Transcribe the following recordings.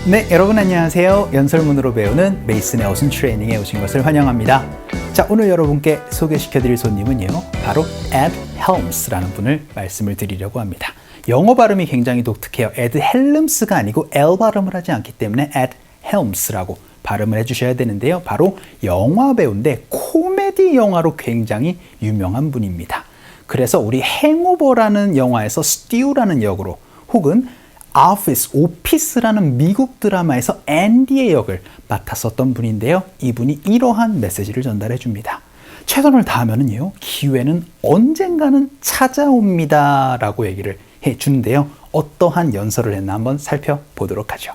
네, 여러분 안녕하세요. 연설문으로 배우는 메이슨의 어순 트레이닝에 오신 것을 환영합니다. 자, 오늘 여러분께 소개시켜드릴 손님은요, 바로 Ed Helms라는 분을 말씀을 드리려고 합니다. 영어 발음이 굉장히 독특해요. Ed Helms가 아니고 L 발음을 하지 않기 때문에 Ed Helms라고 발음을 해주셔야 되는데요. 바로 영화 배우인데 코미디 영화로 굉장히 유명한 분입니다. 그래서 우리 행오버라는 영화에서 스튜라는 역으로 혹은 오피스라는 미국 드라마에서 앤디의 역을 맡았었던 분인데요. 이분이 이러한 메시지를 전달해 줍니다. 최선을 다하면은요, 기회는 언젠가는 찾아옵니다 라고 얘기를 해 주는데요. 어떠한 연설을 했나 한번 살펴보도록 하죠.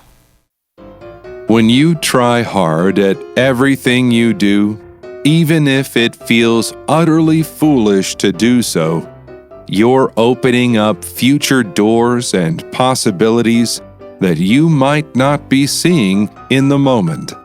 When you try hard at everything you do, even if it feels utterly foolish to do so, you're opening up future doors and possibilities that you might not be seeing in the moment.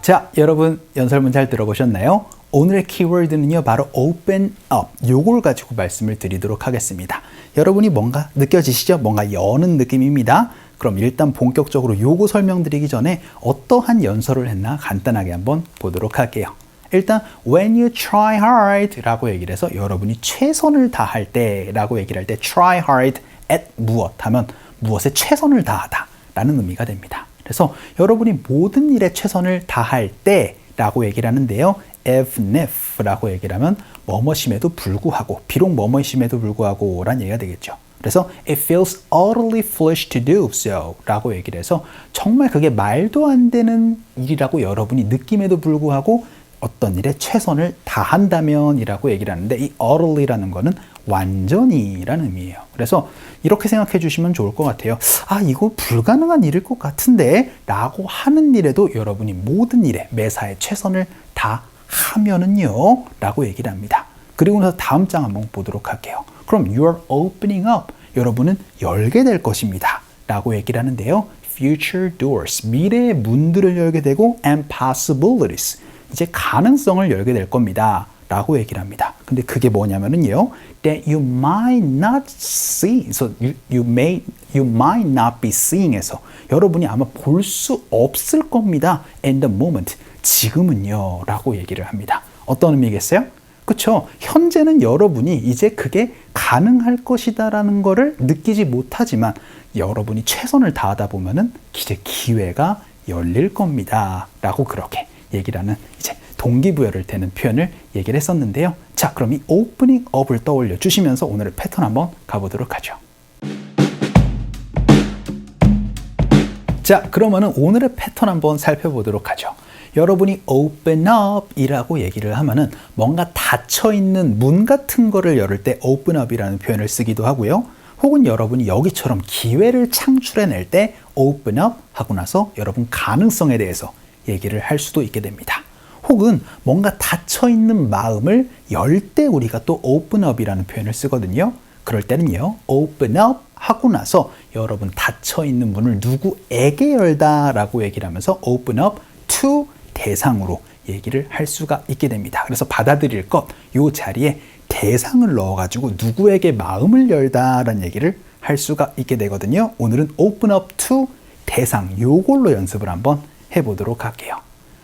자, 여러분 연설문 잘 들어보셨나요? 오늘의 키워드는요, 바로 open up. 요걸 가지고 말씀을 드리도록 하겠습니다. 여러분이 뭔가 느껴지시죠? 뭔가 여는 느낌입니다. 그럼 일단 본격적으로 요거 설명드리기 전에 어떠한 연설을 했나 간단하게 한번 보도록 할게요. 일단 when you try hard 라고 얘기를 해서 여러분이 최선을 다할 때 라고 얘기를 할 때 try hard at 무엇 하면 무엇에 최선을 다하다 라는 의미가 됩니다. 그래서 여러분이 모든 일에 최선을 다할 때 라고 얘기를 하는데요. even if 라고 얘기를 하면 뭐뭐심에도 불구하고, 비록 뭐뭐심에도 불구하고 라는 얘기가 되겠죠. 그래서 it feels utterly foolish to do so 라고 얘기를 해서 정말 그게 말도 안 되는 일이라고 여러분이 느낌에도 불구하고 어떤 일에 최선을 다한다면 이라고 얘기를 하는데, 이 utterly라는 거는 완전히 라는 의미예요. 그래서 이렇게 생각해 주시면 좋을 것 같아요. 아, 이거 불가능한 일일 것 같은데 라고 하는 일에도 여러분이 모든 일에 매사에 최선을 다하면은요 라고 얘기를 합니다. 그리고 나서 다음 장 한번 보도록 할게요. 그럼 you're opening up, 여러분은 열게 될 것입니다 라고 얘기를 하는데요. future doors, 미래의 문들을 열게 되고 and possibilities, 이제 가능성을 열게 될 겁니다 라고 얘기를 합니다. 근데 그게 뭐냐면은요, that you might not see, so you might not be seeing 에서 여러분이 아마 볼 수 없을 겁니다 in the moment, 지금은요 라고 얘기를 합니다. 어떤 의미겠어요? 그쵸? 현재는 여러분이 이제 그게 가능할 것이다 라는 거를 느끼지 못하지만 여러분이 최선을 다하다 보면은 이제 기회가 열릴 겁니다 라고 그렇게 얘기를 하는, 이제 동기부여를 되는 표현을 얘기를 했었는데요. 자, 그럼 이 오프닝 업을 떠올려 주시면서 오늘의 패턴 한번 가보도록 하죠. 자, 그러면은 오늘의 패턴 한번 살펴보도록 하죠. 여러분이 open up 이라고 얘기를 하면은 뭔가 닫혀있는 문 같은 거를 열을 때 open up이라는 표현을 쓰기도 하고요. 혹은 여러분이 여기처럼 기회를 창출해낼 때 open up 하고 나서 여러분 가능성에 대해서 얘기를 할 수도 있게 됩니다. 혹은 뭔가 닫혀있는 마음을 열 때 우리가 또 open up이라는 표현을 쓰거든요. 그럴 때는요, open up 하고 나서 여러분 닫혀있는 문을 누구에게 열다 라고 얘기를 하면서 open up to 대상으로 얘기를 할 수가 있게 됩니다. 그래서 받아들일 것, 이 자리에 대상을 넣어가지고 누구에게 마음을 열다 라는 얘기를 할 수가 있게 되거든요. 오늘은 open up to 대상, 요걸로 연습을 한번 해보도록 할게요.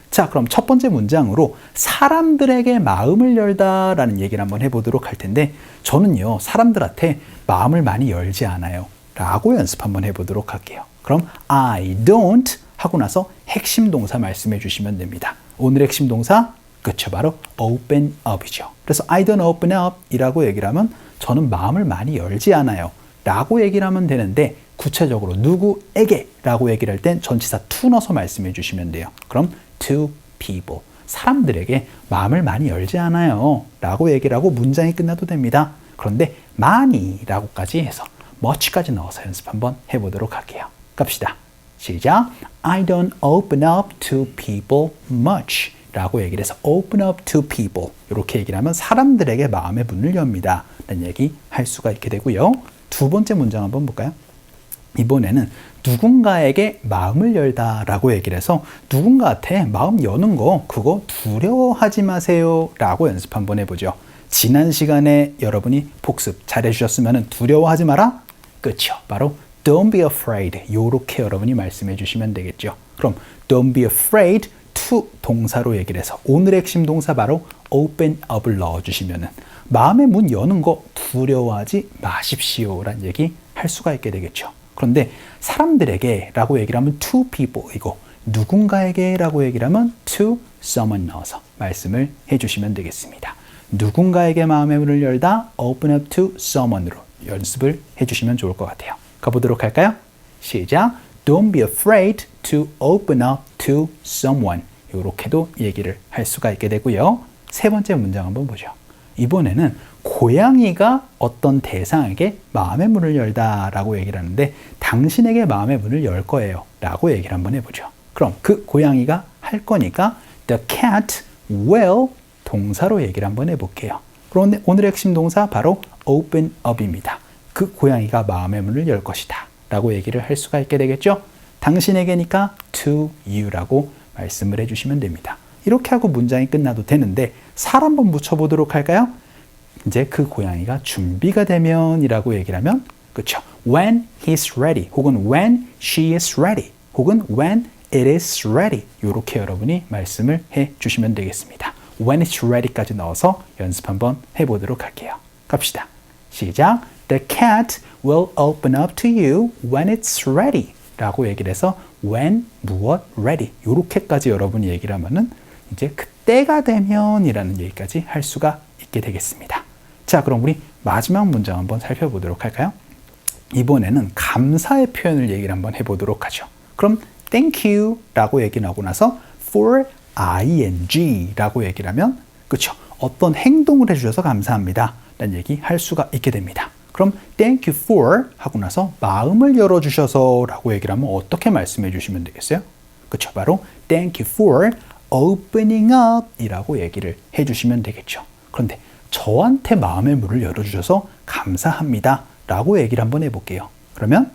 자, 그럼 첫 번째 문장으로 사람들에게 마음을 열다 라는 얘기를 한번 해보도록 할 텐데, 저는요 사람들한테 마음을 많이 열지 않아요 라고 연습 한번 해보도록 할게요. 그럼 I don't 하고 나서 핵심 동사 말씀해 주시면 됩니다. 오늘의 핵심 동사, 그쵸, 바로 open up이죠. 그래서 I don't open up 이라고 얘기를 하면 저는 마음을 많이 열지 않아요 라고 얘기를 하면 되는데, 구체적으로 누구에게 라고 얘기를 할 땐 전치사 to 넣어서 말씀해 주시면 돼요. 그럼 to people, 사람들에게 마음을 많이 열지 않아요 라고 얘기를 하고 문장이 끝나도 됩니다. 그런데 많이 라고까지 해서 much까지 넣어서 연습 한번 해보도록 할게요. 갑시다. 시작. I don't open up to people much 라고 얘기를 해서 open up to people, 이렇게 얘기를 하면 사람들에게 마음의 문을 엽니다 라는 얘기 할 수가 있게 되고요. 두 번째 문장 한번 볼까요? 이번에는 누군가에게 마음을 열다라고 얘기를 해서 누군가한테 마음 여는 거 그거 두려워하지 마세요 라고 연습 한번 해보죠. 지난 시간에 여러분이 복습 잘 해주셨으면 두려워하지 마라? 그렇죠. 바로 don't be afraid 이렇게 여러분이 말씀해 주시면 되겠죠. 그럼 don't be afraid to 동사로 얘기를 해서 오늘의 핵심 동사 바로 open up을 넣어주시면은 마음의 문 여는 거 두려워하지 마십시오 라는 얘기 할 수가 있게 되겠죠. 그런데 사람들에게 라고 얘기를 하면 to people이고 누군가에게 라고 얘기를 하면 to someone 넣어서 말씀을 해주시면 되겠습니다. 누군가에게 마음의 문을 열다 open up to someone으로 연습을 해주시면 좋을 것 같아요. 가보도록 할까요? 시작! Don't be afraid to open up to someone. 이렇게도 얘기를 할 수가 있게 되고요. 세 번째 문장 한번 보죠. 이번에는 고양이가 어떤 대상에게 마음의 문을 열다 라고 얘기를 하는데 당신에게 마음의 문을 열 거예요 라고 얘기를 한번 해보죠. 그럼 그 고양이가 할 거니까 the cat will 동사로 얘기를 한번 해볼게요. 그런데 오늘의 핵심 동사 바로 open up입니다. 그 고양이가 마음의 문을 열 것이다 라고 얘기를 할 수가 있게 되겠죠. 당신에게니까 to you라고 말씀을 해주시면 됩니다. 이렇게 하고 문장이 끝나도 되는데 살 한번 붙여보도록 할까요? 이제 그 고양이가 준비가 되면 이라고 얘기를 하면 그렇죠. When he's ready 혹은 when she is ready 혹은 when it is ready 이렇게 여러분이 말씀을 해주시면 되겠습니다. When it's ready까지 넣어서 연습 한번 해보도록 할게요. 갑시다. 시작! The cat will open up to you when it's ready 라고 얘기를 해서 when, 무엇, ready 이렇게까지 여러분이 얘기를 하면은 이제 그때가 되면 이라는 얘기까지 할 수가 있게 되겠습니다. 자, 그럼 우리 마지막 문장 한번 살펴보도록 할까요? 이번에는 감사의 표현을 얘기를 한번 해보도록 하죠. 그럼 thank you 라고 얘기를 하고 나서 for ing 라고 얘기를 하면 그렇죠. 어떤 행동을 해주셔서 감사합니다 라는 얘기 할 수가 있게 됩니다. 그럼 thank you for 하고 나서 마음을 열어주셔서 라고 얘기를 하면 어떻게 말씀해 주시면 되겠어요? 그렇죠. 바로 thank you for opening up 이라고 얘기를 해주시면 되겠죠. 그런데 저한테 마음의 문을 열어주셔서 감사합니다 라고 얘기를 한번 해볼게요. 그러면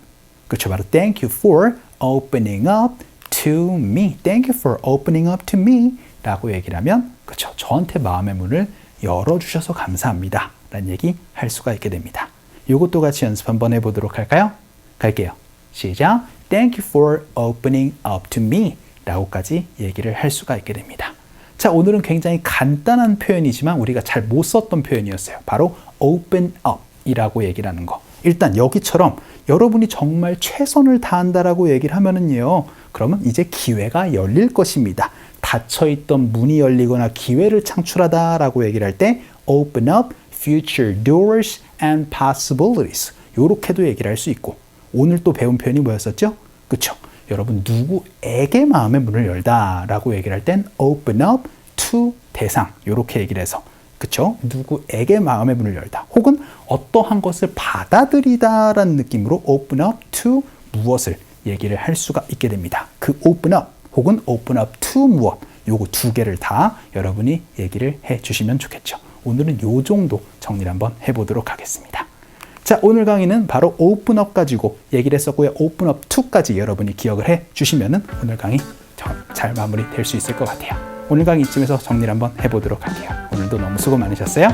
그렇죠. 바로 thank you for opening up to me. Thank you for opening up to me 라고 얘기를 하면 그렇죠. 저한테 마음의 문을 열어주셔서 감사합니다 라는 얘기 할 수가 있게 됩니다. 이것도 같이 연습 한번 해보도록 할까요? 갈게요. 시작! Thank you for opening up to me 라고까지 얘기를 할 수가 있게 됩니다. 자, 오늘은 굉장히 간단한 표현이지만 우리가 잘 못 썼던 표현이었어요. 바로 open up 이라고 얘기를 하는 거. 일단 여기처럼 여러분이 정말 최선을 다한다라고 얘기를 하면은요. 그러면 이제 기회가 열릴 것입니다. 닫혀있던 문이 열리거나 기회를 창출하다라고 얘기를 할 때 open up future doors and possibilities 이렇게도 얘기를 할 수 있고 오늘 또 배운 표현이 뭐였었죠? 그쵸? 여러분 누구에게 마음의 문을 열다라고 얘기를 할 땐 open up to 대상 이렇게 얘기를 해서 그쵸? 누구에게 마음의 문을 열다 혹은 어떠한 것을 받아들이다라는 느낌으로 open up to 무엇을 얘기를 할 수가 있게 됩니다. 그 open up 혹은 open up to 무엇 요거 두 개를 다 여러분이 얘기를 해 주시면 좋겠죠. 오늘은 요 정도 정리를 한번 해보도록 하겠습니다. 자, 오늘 강의는 바로 open up 가지고 얘기를 했었고요. open up to까지 여러분이 기억을 해 주시면은 오늘 강의 잘 마무리 될 수 있을 것 같아요. 오늘 강의 이쯤에서 정리를 한번 해보도록 할게요. 오늘도 너무 수고 많으셨어요.